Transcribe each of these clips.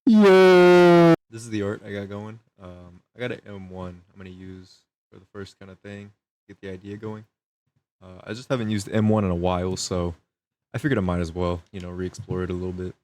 Yo. This is the art I got going. I got an M1 I'm gonna use for the first kind of thing, get the idea going. I just haven't used M1 in a while, so I figured I might as well, re-explore it a little bit.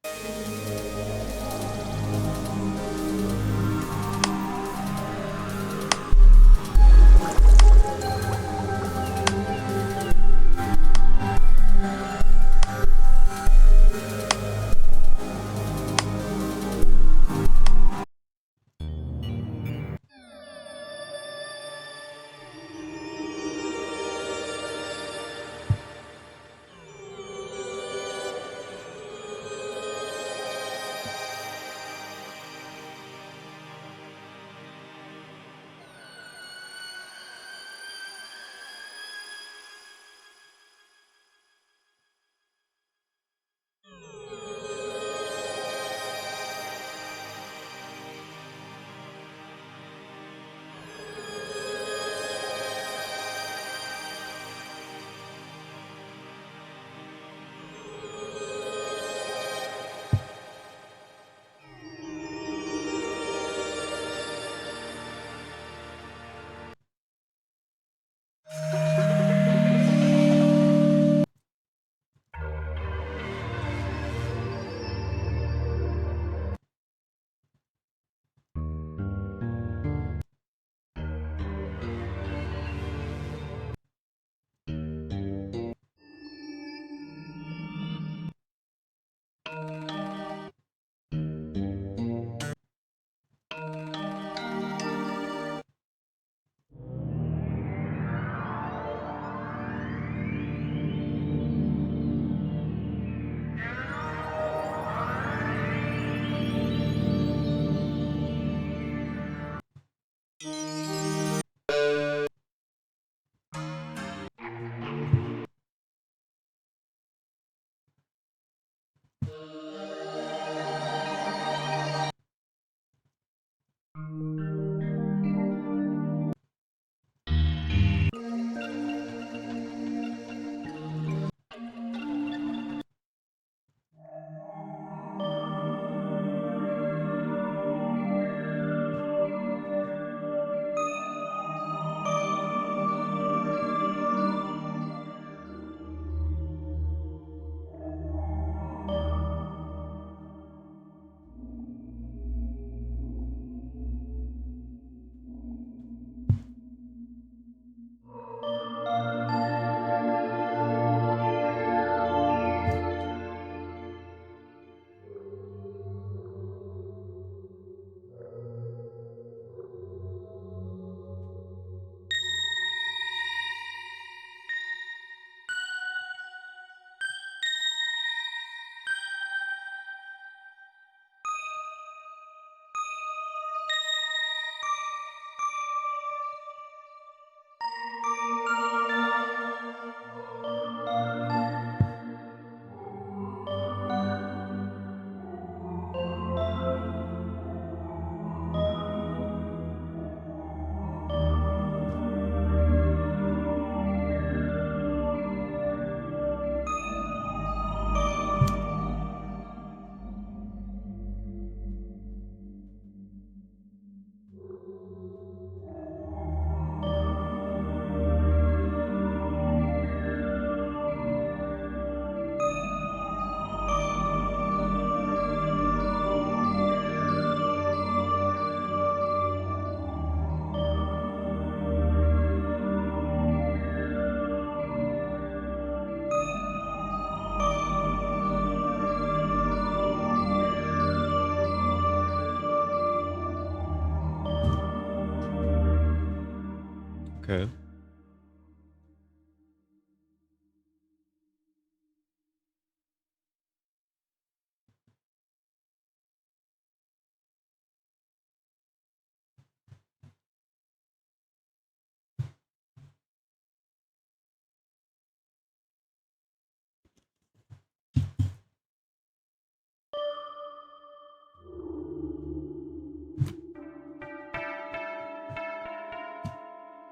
Okay.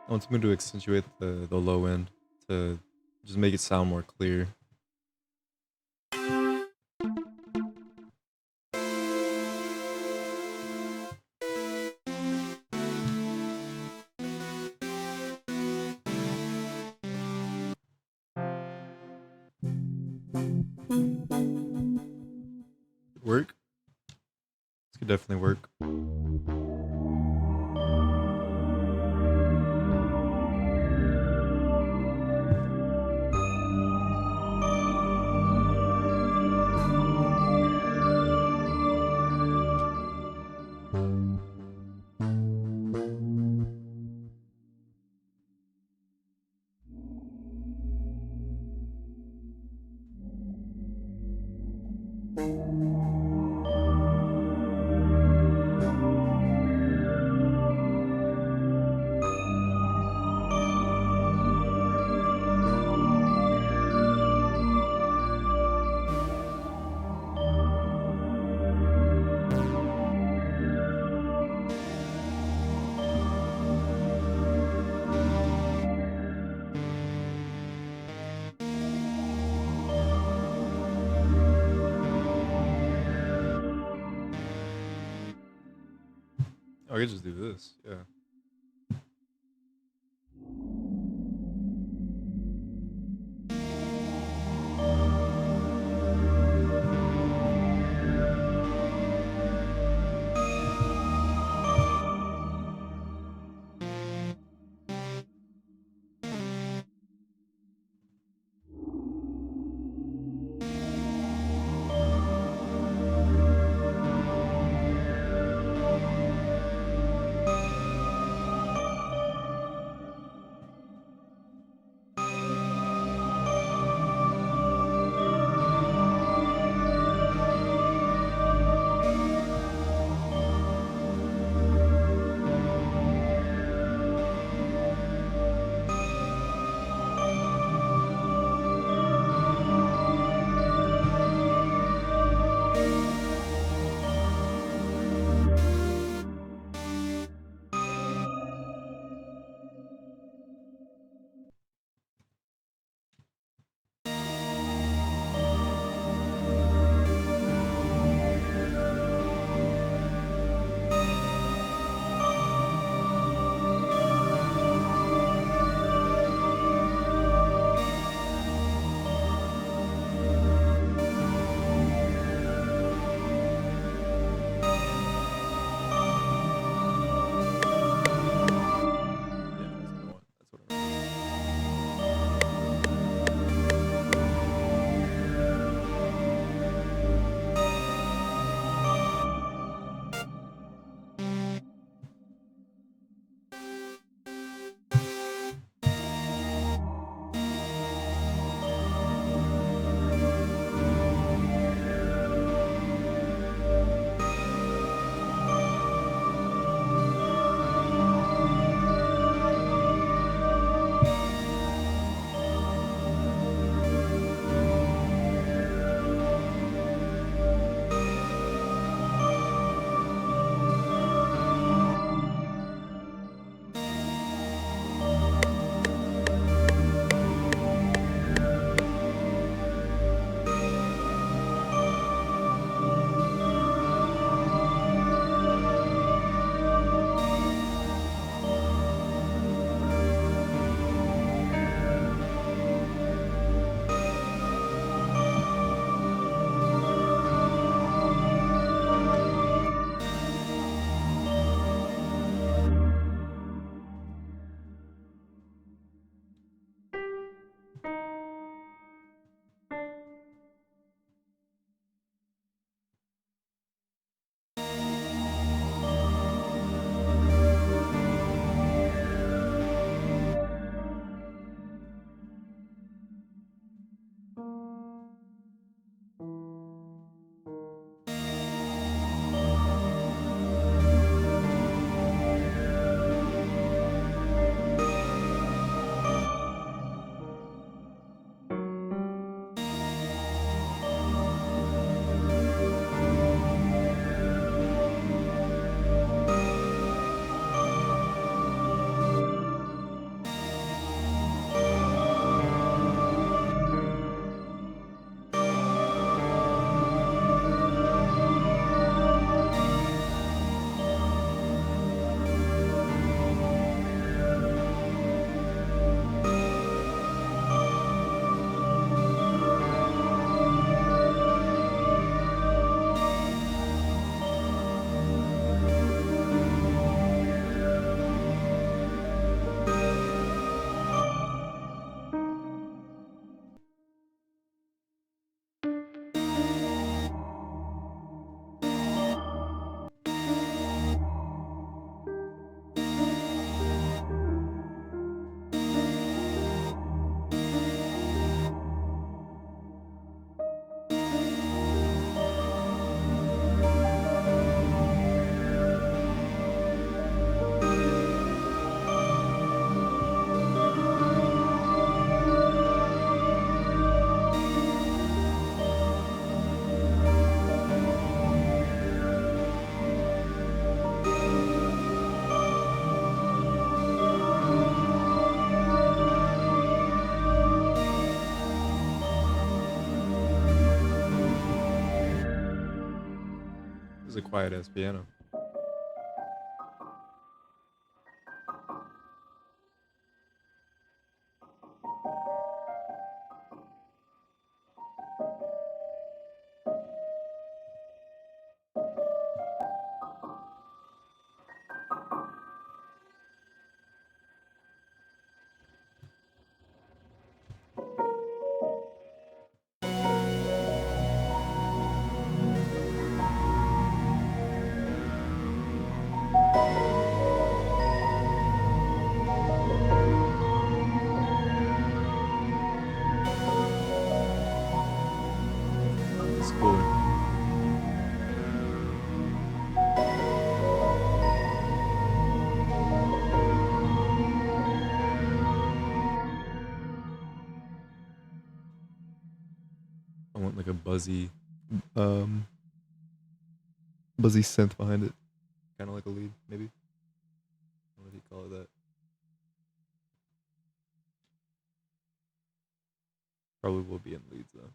I want something to accentuate the low end to just make it sound more clear. Work. This could definitely work. Oh, I could just do this. Yeah. It's a quiet ass piano. It's cooler. I want like a um, buzzy synth behind it, kind of like a lead, maybe. I don't know if you call it that. Probably will be in leads though.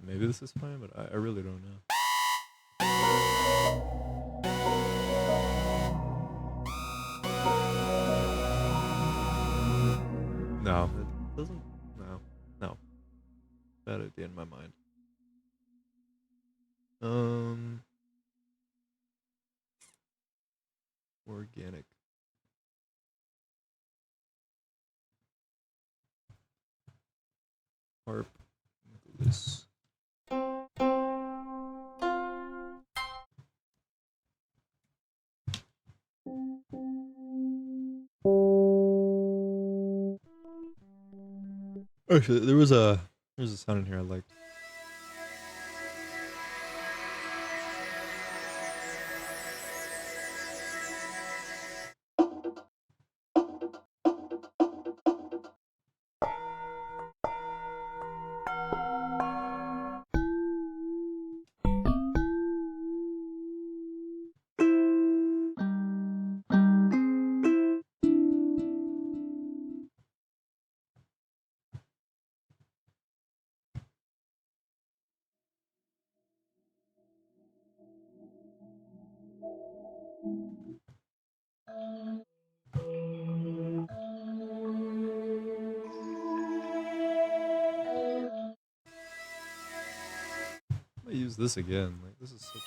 Maybe this is fine, but I really don't know. No, it doesn't. No, no. Bad idea in my mind. Um, organic harp, Nicholas. Actually, there's a sound in here I like. I might use this again. Like this is such.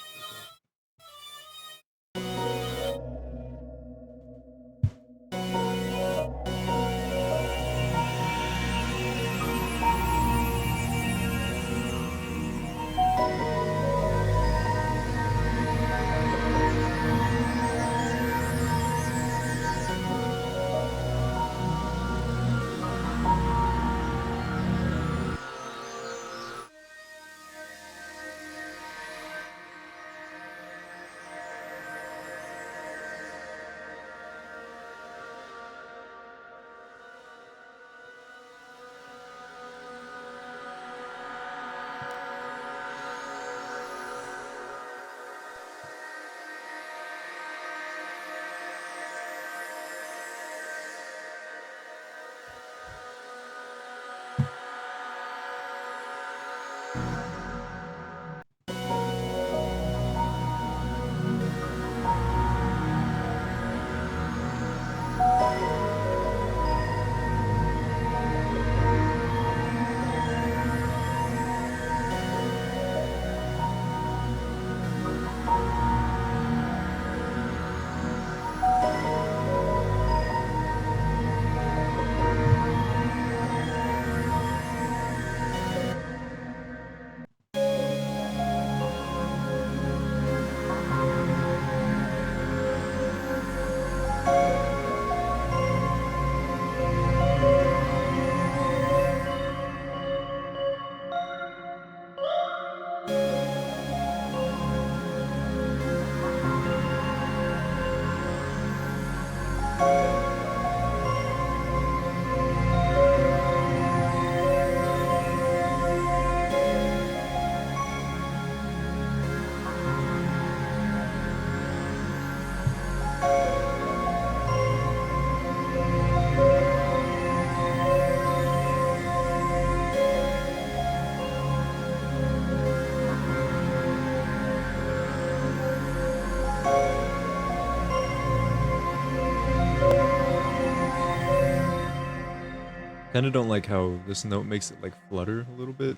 kind of don't like how this note makes it like flutter a little bit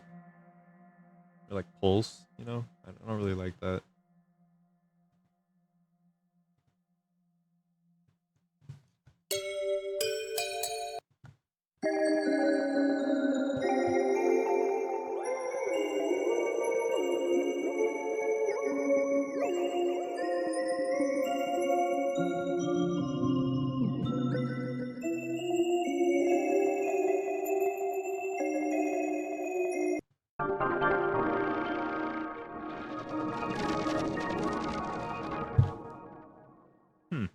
or like pulse. You know, I don't really like that. Hmm.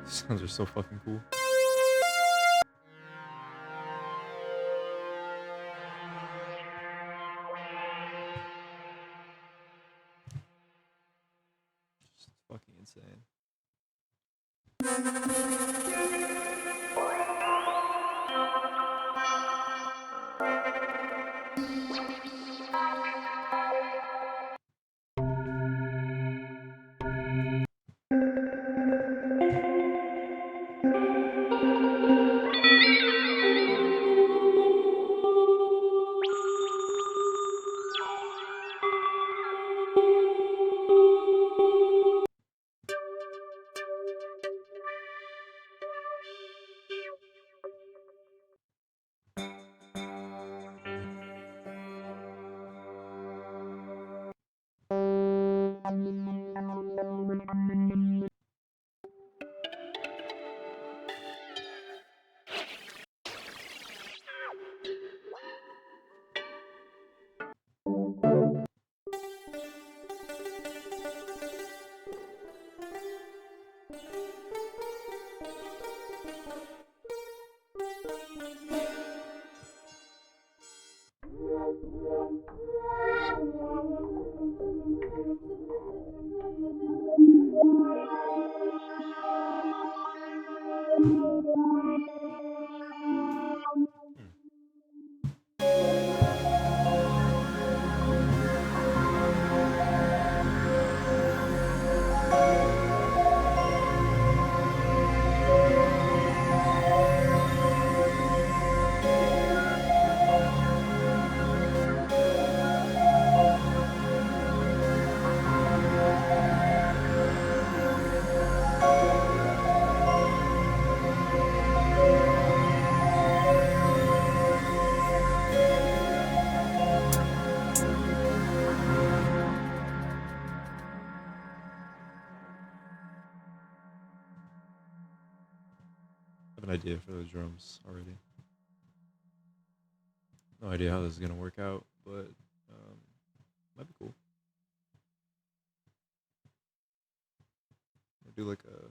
Sounds are so fucking cool. Just fucking insane. Hmm. I have an idea for the drums already. No idea how this is gonna work out, but might be cool. I'll do like a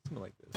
something like this.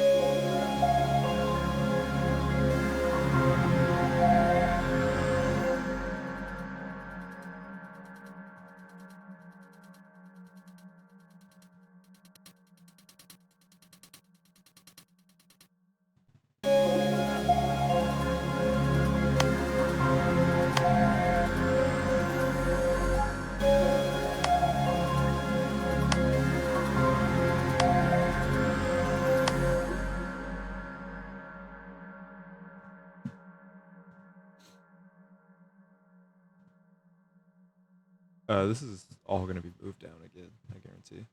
This is all gonna be moved down again, I guarantee.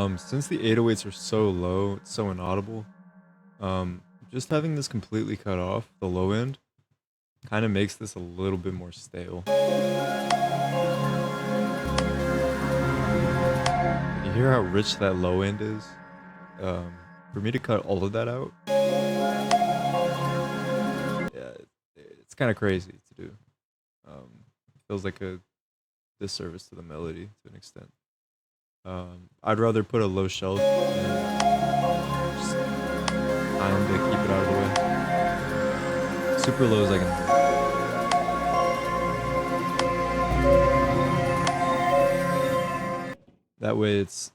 Since the 808s are so low, it's so inaudible. Um, just having this completely cut off, the low end, kind of makes this a little bit more stale. And you hear how rich that low end is? For me to cut all of that out, yeah, it's kind of crazy to do. Feels like a disservice to the melody to an extent. I'd rather put a low shelf and just time to keep it out of the way. Super low as I can. That way, it's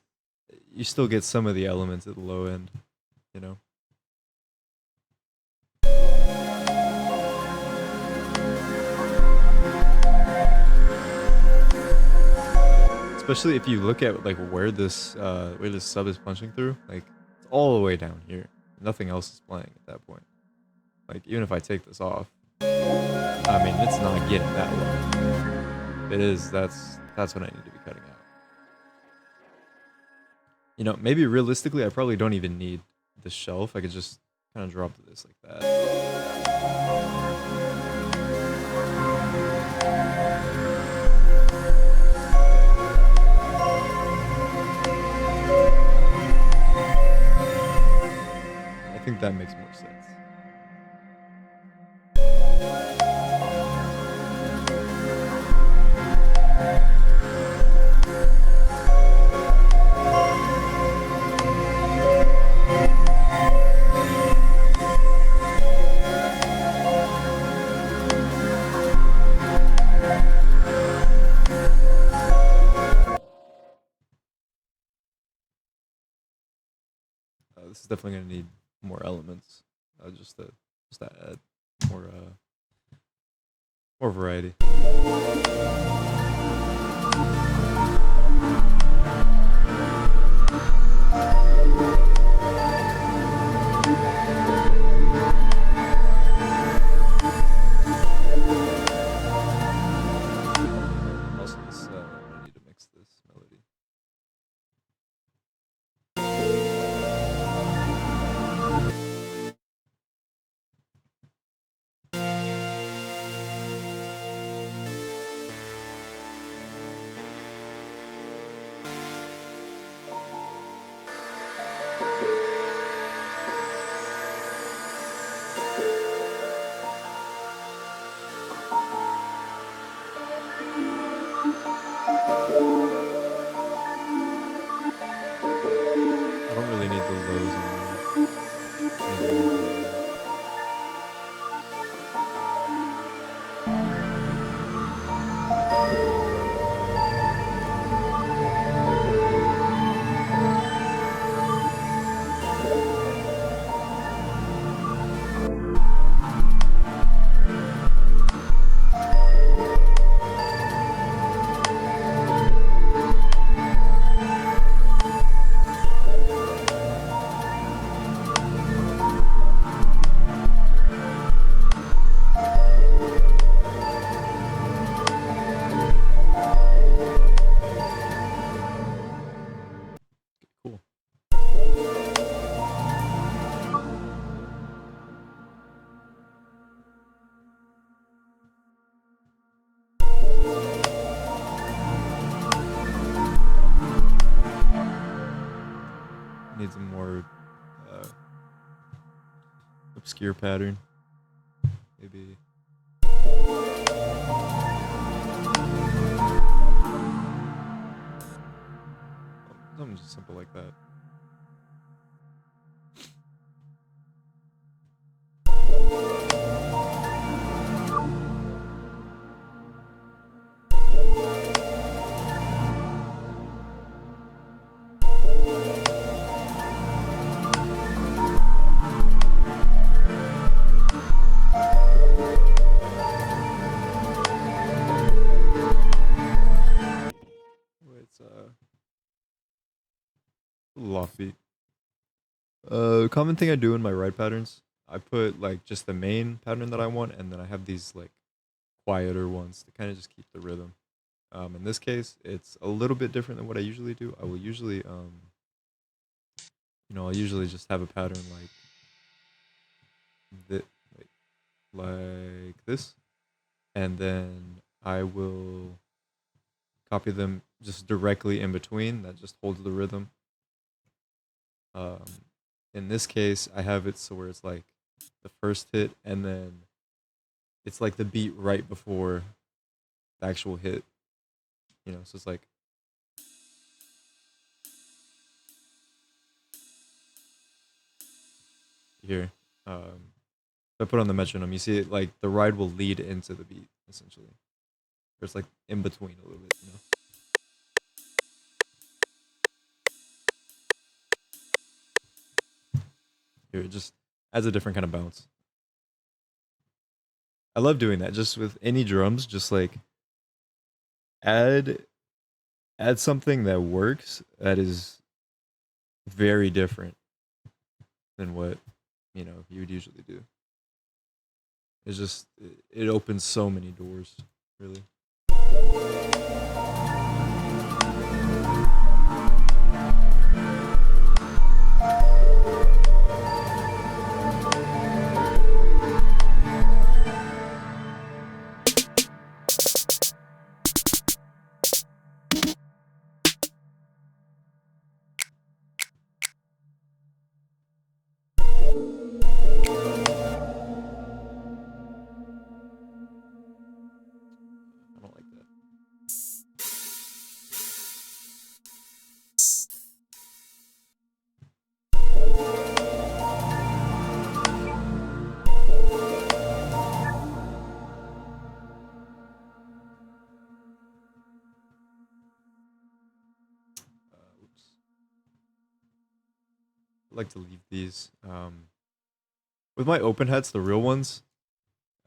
you still get some of the elements at the low end, you know. Especially if you look at like where this sub is punching through, like it's all the way down here. Nothing else is playing at that point. Like even if I take this off, I mean it's not getting that low. It is. That's what I need to be cutting out. You know, maybe realistically, I probably don't even need the shelf. I could just kind of drop this like that. I think that makes more sense. This is definitely gonna need more elements, just to add more more variety. Also, this I need to mix this melody. I don't really need the lows anymore. Maybe a little bit more. Cool. Need some more uh, obscure pattern. Maybe. Something just simple like that. It's a little offbeat. Common thing I do in my ride patterns, I put like just the main pattern that I want, and then I have these like quieter ones to kind of just keep the rhythm. In this case, it's a little bit different than what I usually do. I will usually I usually just have a pattern that, like this, and then I will copy them just directly in between. That just holds the rhythm. Um, in this case, I have it so where it's like the first hit, and then it's like the beat right before the actual hit. So it's like here. If I put on the metronome, you see it like the ride will lead into the beat essentially. Or it's like in between a little bit. Here, it just adds a different kind of bounce. I love doing that. Just with any drums, just like add add something that works that is very different than what you would usually do. It's just it opens so many doors, really. I don't like that. Oops. I like to leave these. With my open hats, the real ones,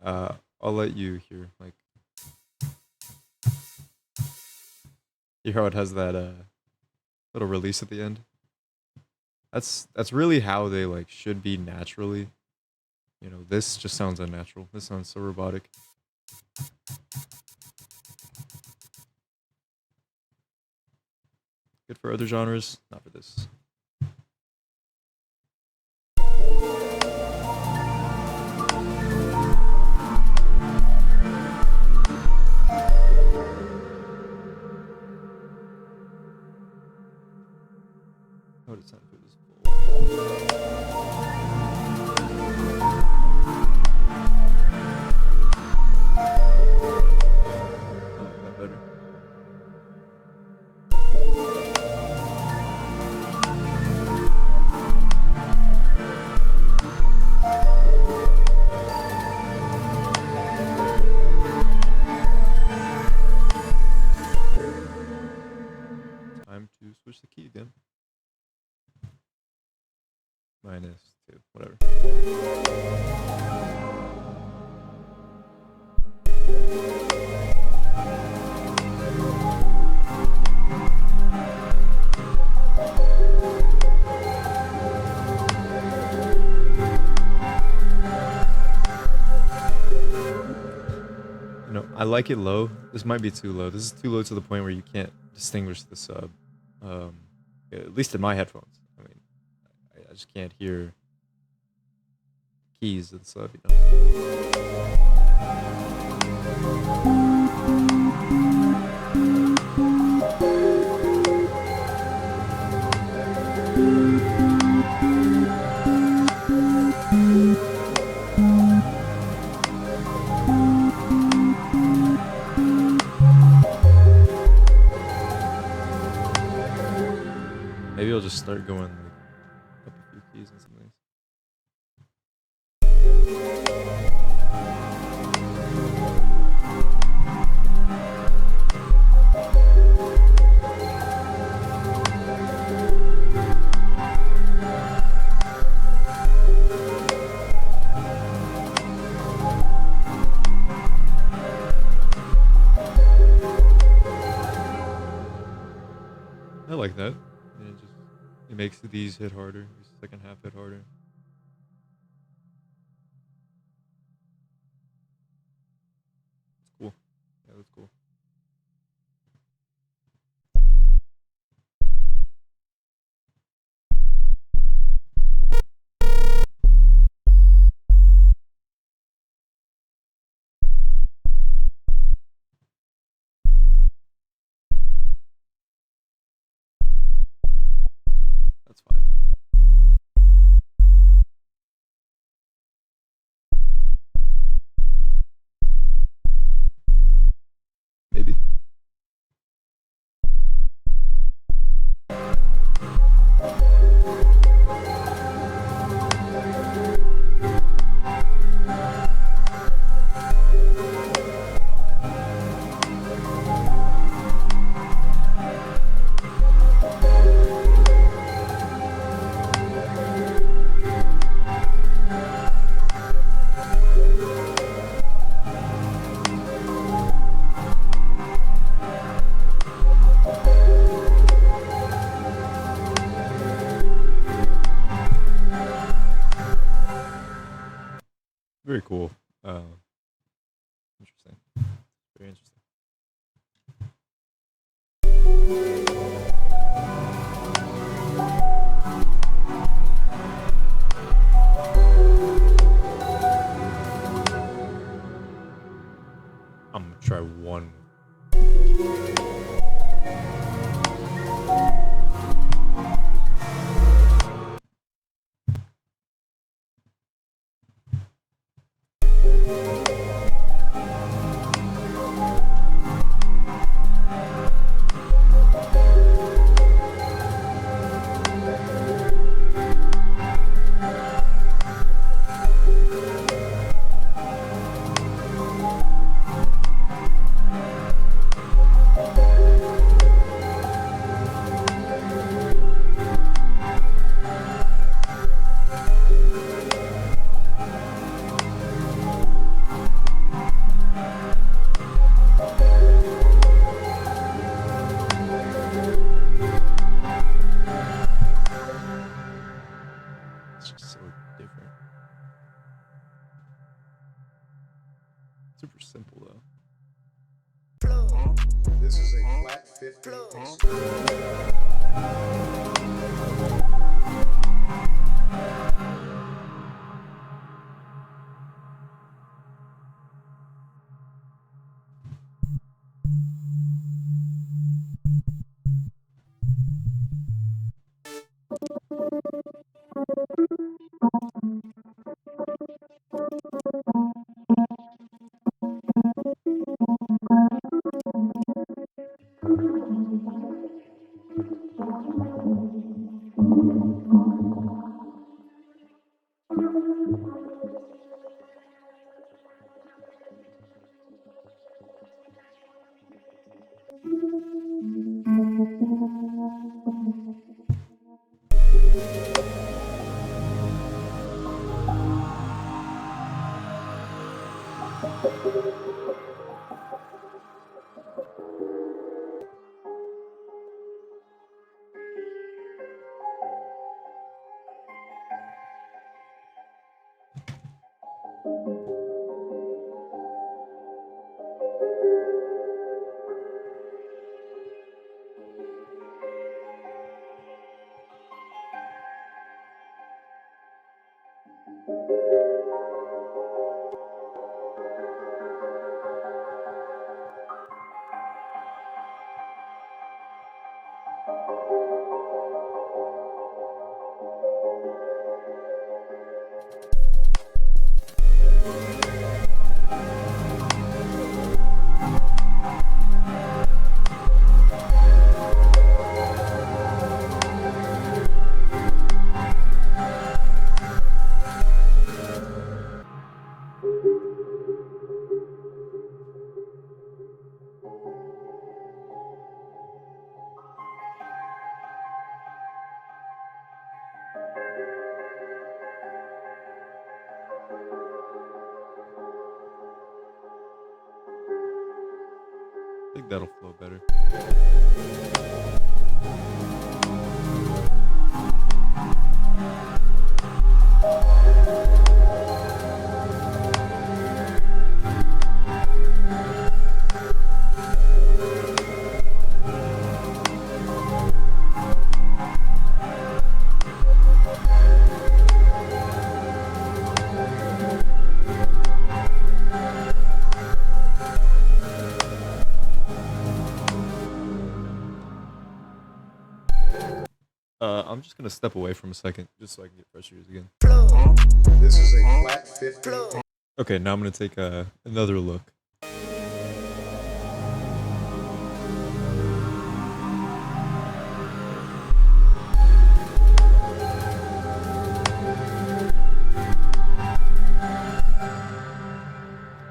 I'll let you hear hear how it has that little release at the end. That's really how they like should be naturally. This just sounds unnatural. This sounds so robotic. Good for other genres, not for this. How would it sound if it was full? I like that better. Time to switch the key again. -2, whatever. I like it low. This might be too low. This is too low to the point where you can't distinguish the sub. Um, at least in my headphones. I mean, I just can't hear keys of the sub. Maybe I'll just start going like up a few keys and some things. I like that. And it makes these hit harder. These second half hit harder. It's cool. Yeah, that's cool. very cool. Uh, Interesting. Very interesting. I'm gonna try one. It's just so different. Super simple though. This is a flat 50. I think that'll flow better. I'm just gonna step away from a second, just so I can get fresh ears again. This is a flat 50. Okay, now I'm gonna take another look.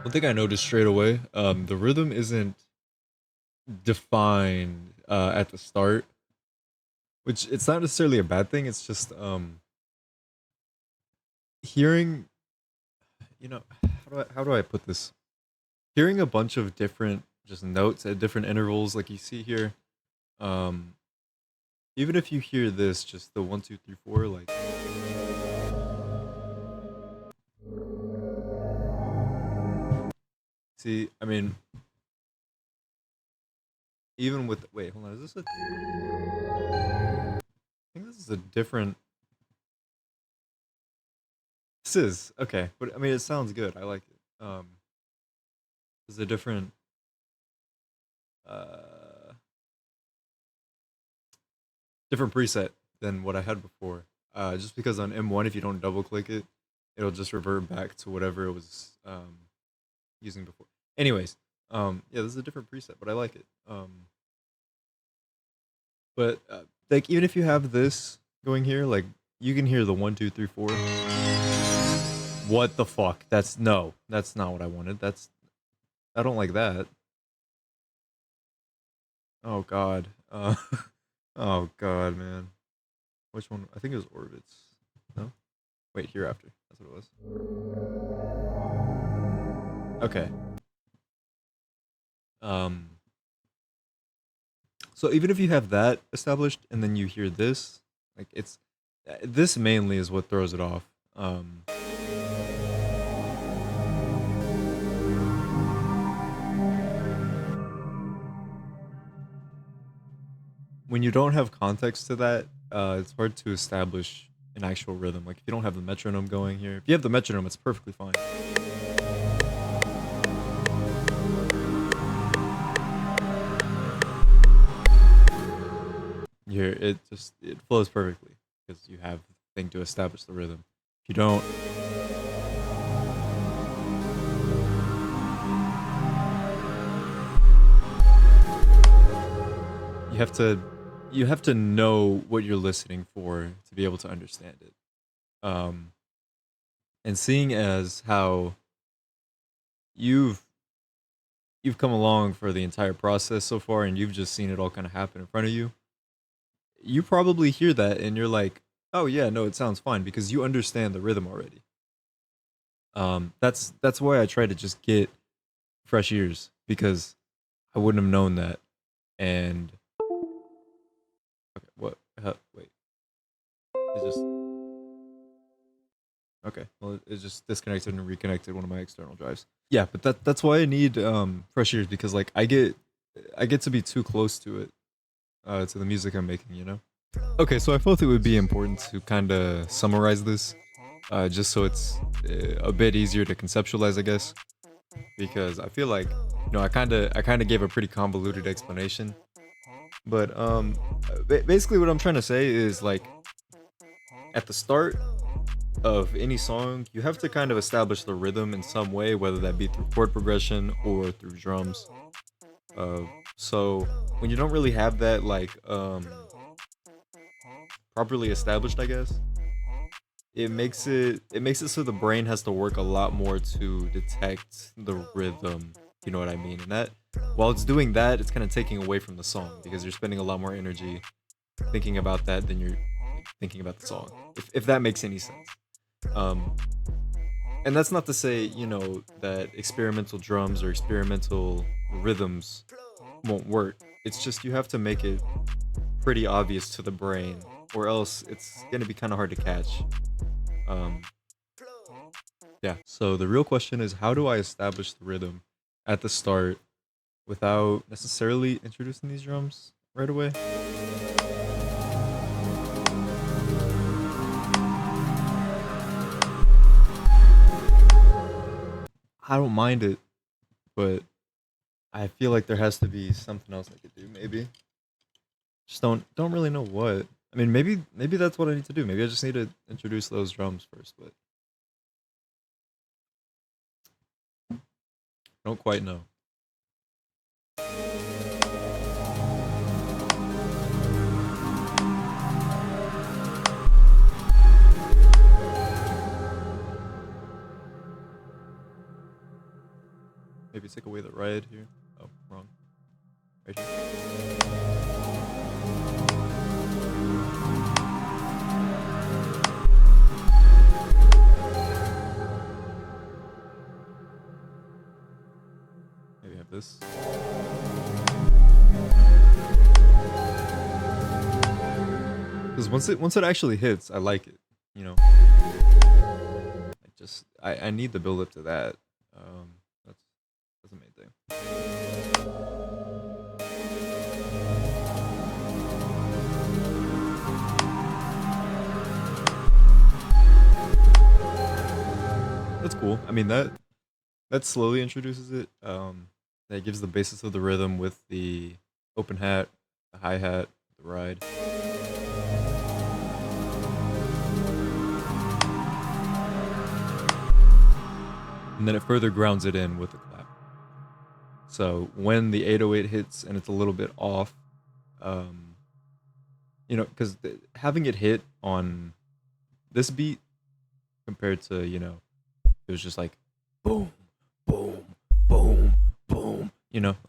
One thing I noticed straight away, the rhythm isn't defined at the start, which it's not necessarily a bad thing. It's just hearing, how do I put this? Hearing a bunch of different just notes at different intervals, like you see here. Um, Even if you hear this, just the 1, 2, 3, 4, like See, I mean, even with wait, hold on, is this a? I think this is a different. This is okay, but I mean, it sounds good. I like it. It's a uh, different preset than what I had before. Just because on M1, if you don't double click it, it'll just revert back to whatever it was using before. Anyways, yeah, this is a different preset, but I like it. But like even if you have this going here, like you can hear the 1, 2, 3, 4. What the fuck? That's no, that's not what I wanted. That's I don't like that. Oh god. Oh god, man. Which one? I think it was orbits. No, wait, hereafter. That's what it was. Okay. Um. So even if you have that established and then you hear this, like it's this mainly is what throws it off. When you don't have context to that, it's hard to establish an actual rhythm. Like if you don't have the metronome going here, if you have the metronome, it's perfectly fine. You hear it flows perfectly because you have the thing to establish the rhythm. If you don't, you have to you have to know what you're listening for to be able to understand it. Um, and seeing as how you've you've come along for the entire process so far and you've just seen it all kind of happen in front of you, you probably hear that and you're like, "Oh yeah, no, it sounds fine," because you understand the rhythm already. That's why I try to just get fresh ears because I wouldn't have known that. And okay, what? Wait, it just okay. Well, it just disconnected and reconnected one of my external drives. Yeah, but that's why I need fresh ears because like I get to be too close to it to the music I'm making. You know. Okay, so I felt it would be important to kind of summarize this, just so it's a bit easier to conceptualize, I guess, because I feel like I kind of gave a pretty convoluted explanation. But basically, what I'm trying to say is like at the start of any song, you have to kind of establish the rhythm in some way, whether that be through chord progression or through drums. Uh, so when you don't really have that like properly established, I guess it makes it so the brain has to work a lot more to detect the rhythm. You know what I mean? And that while it's doing that, it's kind of taking away from the song because you're spending a lot more energy thinking about that than you're like, thinking about the song. If that makes any sense. Um, and that's not to say that experimental drums or experimental rhythms won't work. It's just you have to make it pretty obvious to the brain, or else it's gonna be kind of hard to catch. Um, yeah. So the real question is, how do I establish the rhythm at the start without necessarily introducing these drums right away? I don't mind it, but I feel like there has to be something else I could do. Maybe just don't really know what. I mean, maybe that's what I need to do. Maybe I just need to introduce those drums first, but I don't quite know. Maybe take away the red here. Oh, wrong. Right here. Maybe have this. Because once it actually hits, I like it. You know, I need the build up to that. That's That's the main thing. That's cool. I mean that slowly introduces it. That gives the basis of the rhythm with the open hat, the hi hat, the ride. And then it further grounds it in with the clap. So when the 808 hits and it's a little bit off, um, because having it hit on this beat compared to it was just like boom, boom, boom, boom.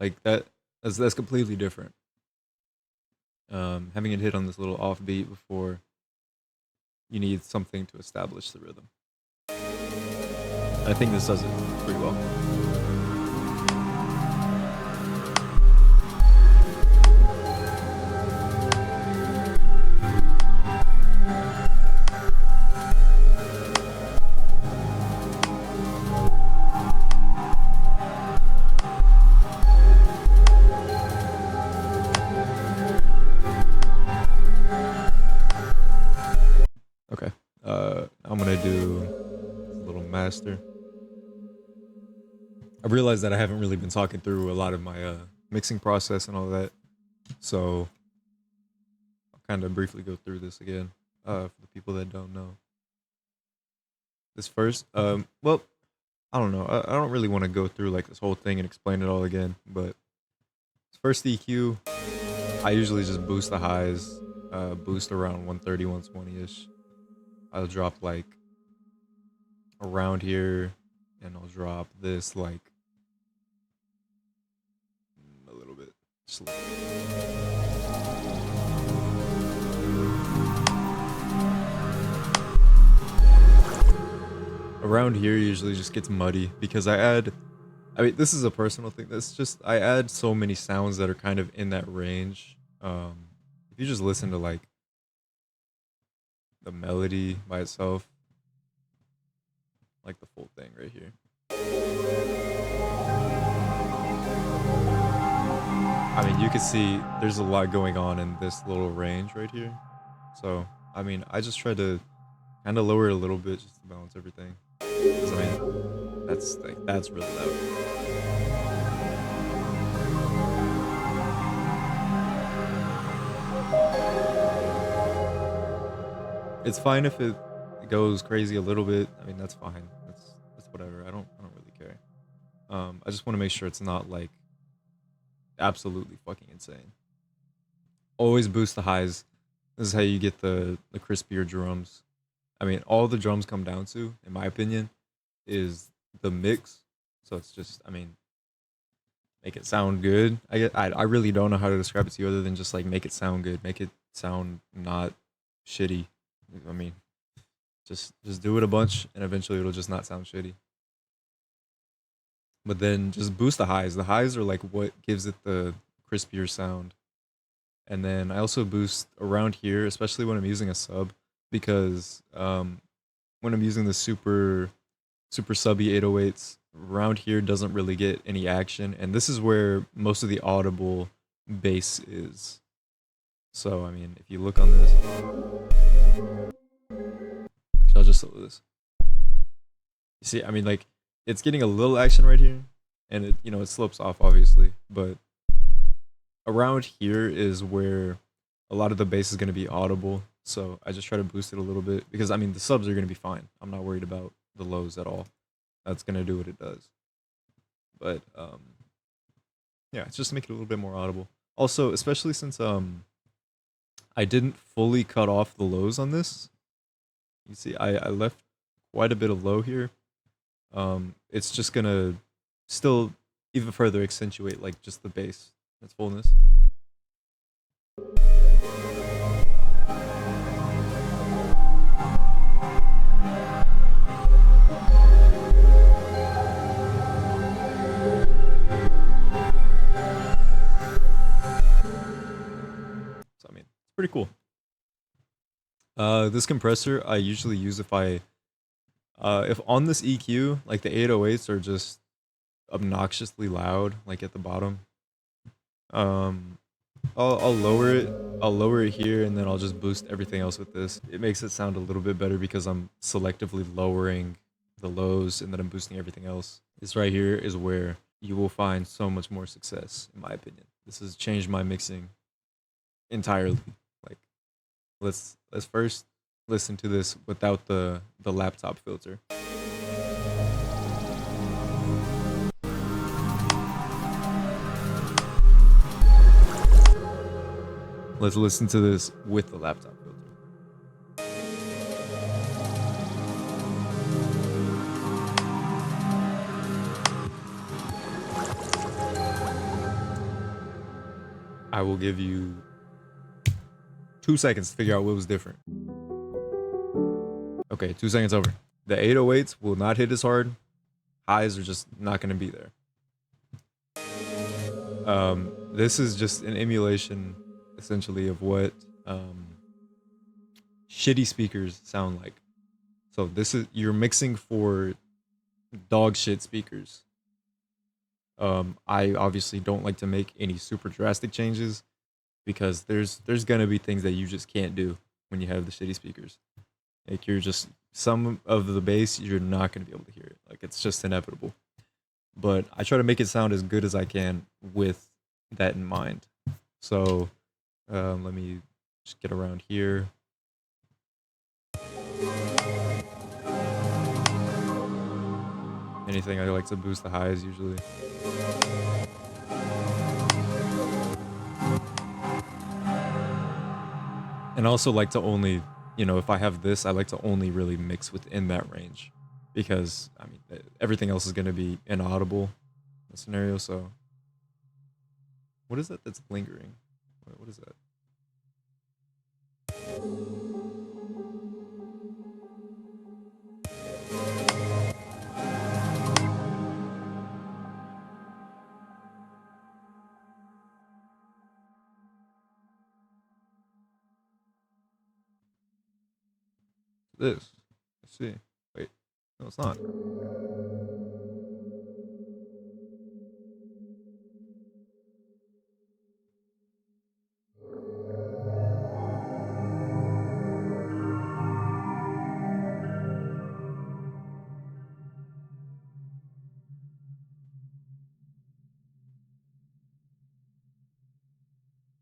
Like that. That's completely different. Having it hit on this little offbeat before you need something to establish the rhythm. I think this does it pretty well. Okay. I'm gonna do a little master. I realized that I haven't really been talking through a lot of my mixing process and all that, so I'll kind of briefly go through this again for the people that don't know. This first, well, I don't know. I don't really want to go through like this whole thing and explain it all again, but first EQ, I usually just boost the highs, boost around 130, 120 ish. I'll drop like around here, and I'll drop this like a little bit. Just a little. Around here usually just gets muddy because I mean this is a personal thing. That's just I add so many sounds that are kind of in that range. If you just listen to like the melody by itself, like the full thing right here. I mean, you can see there's a lot going on in this little range right here. So, I mean, I just try to kind of lower it a little bit just to balance everything. 'Cause, I mean, that's really loud. It's fine if it goes crazy a little bit. I mean, that's fine. That's whatever. I don't really care. I just want to make sure it's not like absolutely fucking insane. Always boost the highs. This is how you get the crispier drums. I mean, all the drums come down to, in my opinion, is the mix. So it's just, I mean, make it sound good. I really don't know how to describe it to you other than just like make it sound good, make it sound not shitty. I mean, just do it a bunch, and eventually it'll just not sound shitty. But then just boost the highs. The highs are like what gives it the crispier sound. And then I also boost around here, especially when I'm using a sub, because when I'm using the super subby 808s, around here doesn't really get any action, and this is where most of the audible bass is. So I mean, if you look on this, actually, I'll just slow this. You see, I mean, like it's getting a little action right here, and it slopes off obviously, but around here is where a lot of the bass is going to be audible. So I just try to boost it a little bit because I mean the subs are going to be fine. I'm not worried about the lows at all. That's going to do what it does. But yeah, it's just to make it a little bit more audible. Also, especially since I didn't fully cut off the lows on this. You see, I left quite a bit of low here. It's just gonna still even further accentuate like just the bass, its fullness. So I mean, it's pretty cool. This compressor I usually use if on this EQ, like the 808s are just obnoxiously loud, like at the bottom. Um, I'll lower it. I'll lower it here, and then I'll just boost everything else with this. It makes it sound a little bit better because I'm selectively lowering the lows, and then I'm boosting everything else. This right here is where you will find so much more success, in my opinion. This has changed my mixing entirely. Like, let's first listen to this without the laptop filter. Let's listen to this with the laptop filter. I will give you 2 seconds to figure out what was different. Okay, 2 seconds over. The 808s will not hit as hard. Highs are just not going to be there. This is just an emulation, essentially, of what shitty speakers sound like. So this is, you're mixing for dog shit speakers. I obviously don't like to make any super drastic changes because there's gonna be things that you just can't do when you have the shitty speakers. Like, you're just, some of the bass you're not gonna be able to hear it. Like, it's just inevitable. But I try to make it sound as good as I can with that in mind. So let me just get around here. Anything, I like to boost the highs usually. And I also like to only, if I have this, I like to only really mix within that range, because I mean everything else is going to be inaudible in the scenario. So what is that that's lingering? What is that? This. Let's see. Wait. No, it's not.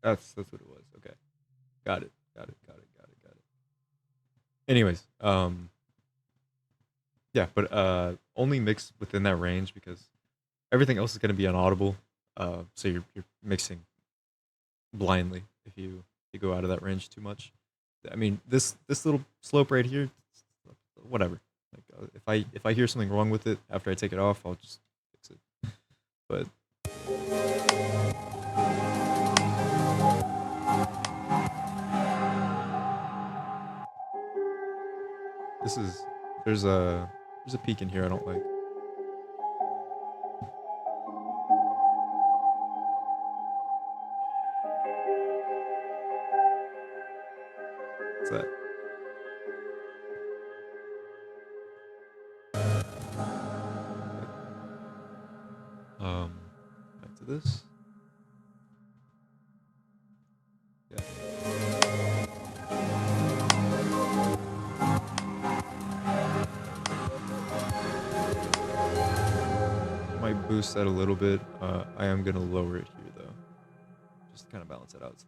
That's what it was. Okay. Got it. Got it. Got it. Got it. Got it. Anyways, yeah, but only mix within that range because everything else is going to be inaudible. So you're mixing blindly if you go out of that range too much. I mean, this little slope right here, whatever. Like, if I hear something wrong with it after I take it off, I'll just fix it. But this is, there's a peak in here I don't like. What's that? Back to this. Yeah. Might boost that a little bit. I am gonna lower it here though, just to kind of balance it out. So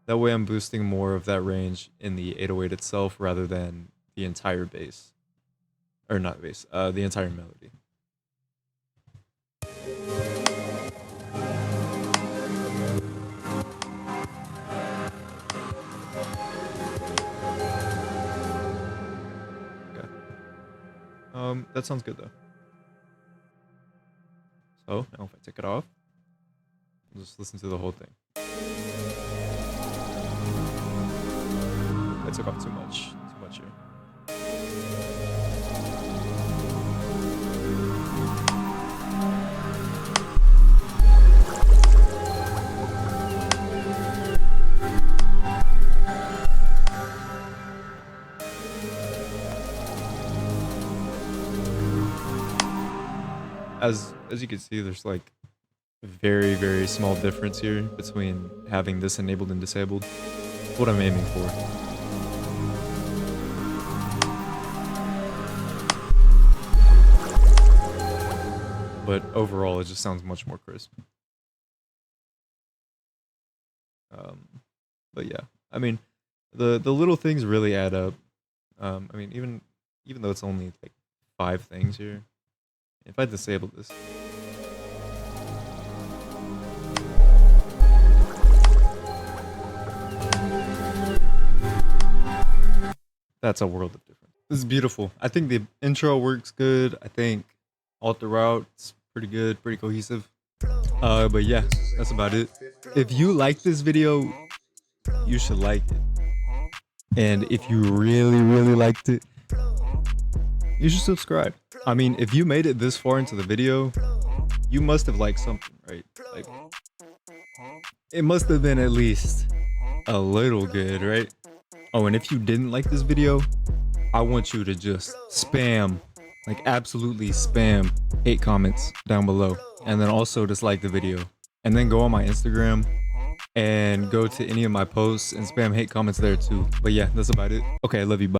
that way I'm boosting more of that range in the 808 itself rather than the entire bass, or not bass, the entire melody. Okay. That sounds good though. So now if I take it off, I'll just listen to the whole thing. I took off too much here. as you can see, there's like a very small difference here between having this enabled and disabled. What I'm aiming for. But overall, it just sounds much more crisp. But yeah, I mean, the little things really add up. I mean, even though it's only like 5 things here, if I disable this, that's a world of difference. This is beautiful. I think the intro works good. I think all throughout it's pretty good, pretty cohesive. But yeah, that's about it. If you like this video, you should like it. And if you really liked it, you should subscribe. I mean, if you made it this far into the video, you must have liked something, right? Like, it must have been at least a little good, right? Oh, and if you didn't like this video, I want you to just spam, like absolutely spam, hate comments down below. And then also dislike the video. And then go on my Instagram and go to any of my posts and spam hate comments there too. But yeah, that's about it. Okay, I love you. Bye.